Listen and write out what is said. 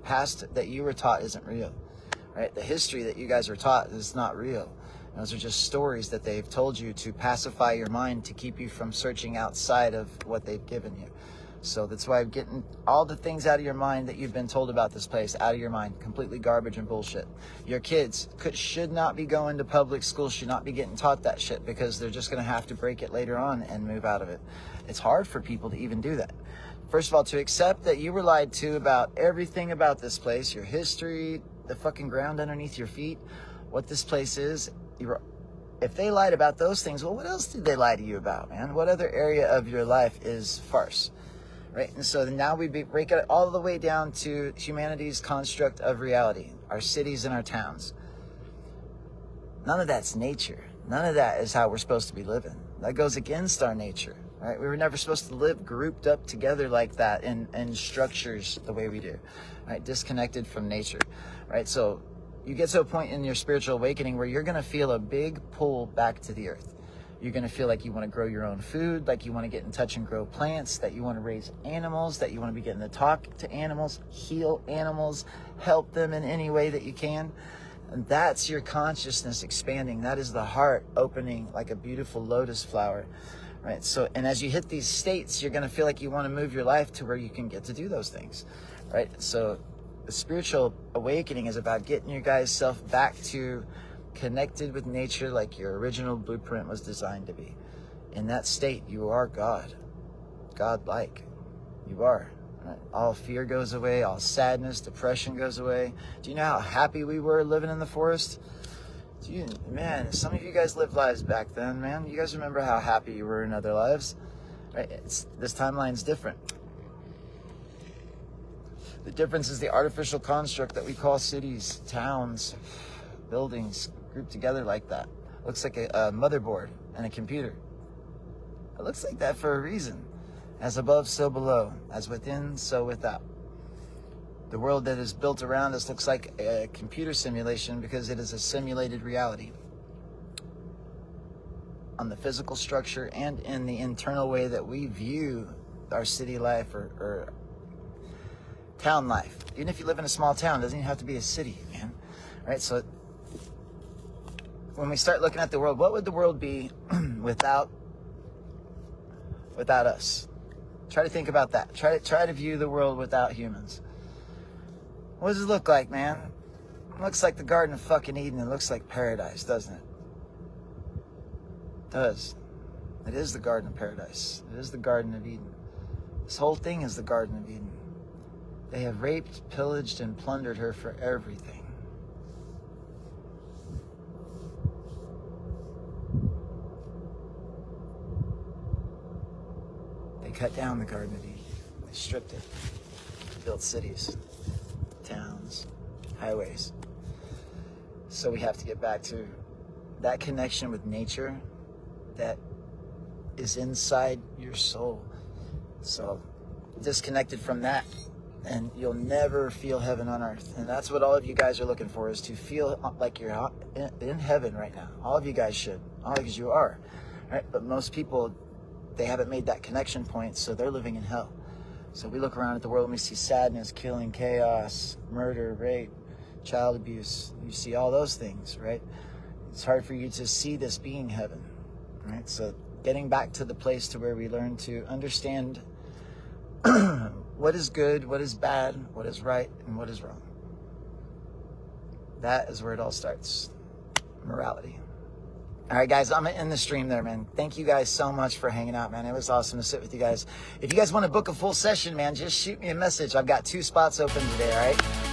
past that you were taught isn't real, right? The history that you guys were taught is not real. Those are just stories that they've told you to pacify your mind, to keep you from searching outside of what they've given you. So that's why I'm getting all the things out of your mind that you've been told about this place out of your mind. Completely garbage and bullshit. Your kids should not be going to public school, should not be getting taught that shit, because they're just going to have to break it later on and move out of it. It's hard for people to even do that. First of all, to accept that you were lied to about everything about this place, your history, the fucking ground underneath your feet, what this place is. If they lied about those things, well, what else did they lie to you about, man? What other area of your life is farce? Right? And so now we break it all the way down to humanity's construct of reality, our cities and our towns. None of that's nature. None of that is how we're supposed to be living. That goes against our nature, right? We were never supposed to live grouped up together like that in structures the way we do, right? Disconnected from nature, right? So you get to a point in your spiritual awakening where you're going to feel a big pull back to the earth. You're going to feel like you want to grow your own food, like you want to get in touch and grow plants, that you want to raise animals, that you want to be getting to talk to animals, heal animals, help them in any way that you can. And that's your consciousness expanding. That is the heart opening like a beautiful lotus flower, right? So, and as you hit these states, you're going to feel like you want to move your life to where you can get to do those things, right? So the spiritual awakening is about getting your guys' self back to connected with nature like your original blueprint was designed to be. In that state, you are God. God-like. You are. Right? All fear goes away. All sadness, depression goes away. Do you know how happy we were living in the forest? Man, some of you guys lived lives back then, man. You guys remember how happy you were in other lives? Right? This timeline's different. The difference is the artificial construct that we call cities, towns, buildings, grouped together like that. Looks like a motherboard and a computer. It looks like that for a reason. As above, so below. As within, so without. The world that is built around us looks like a computer simulation because it is a simulated reality. On the physical structure and in the internal way that we view our city life or town life. Even if you live in a small town, it doesn't even have to be a city, man. Right? So when we start looking at the world, what would the world be without us? Try to think about that. Try to view the world without humans. What does it look like, man? It looks like the Garden of fucking Eden. It looks like paradise, doesn't it? It does. It is the Garden of Paradise. It is the Garden of Eden. This whole thing is the Garden of Eden. They have raped, pillaged, and plundered her for everything. They cut down the Garden of Eden. They stripped it. Built cities, towns, highways. So we have to get back to that connection with nature that is inside your soul. So disconnected from that, and you'll never feel heaven on earth. And that's what all of you guys are looking for, is to feel like you're in heaven right now. All of you guys should, all because you are, right? But most people, they haven't made that connection point, so they're living in hell. So we look around at the world and we see sadness, killing, chaos, murder, rape, child abuse. You see all those things, right? It's hard for you to see this being heaven, right? So getting back to the place to where we learn to understand what is good, what is bad, what is right, and what is wrong. That is where it all starts. Morality. All right, guys, I'm in the stream there, man. Thank you guys so much for hanging out, man. It was awesome to sit with you guys. If you guys want to book a full session, man, just shoot me a message. I've got 2 spots open today, all right?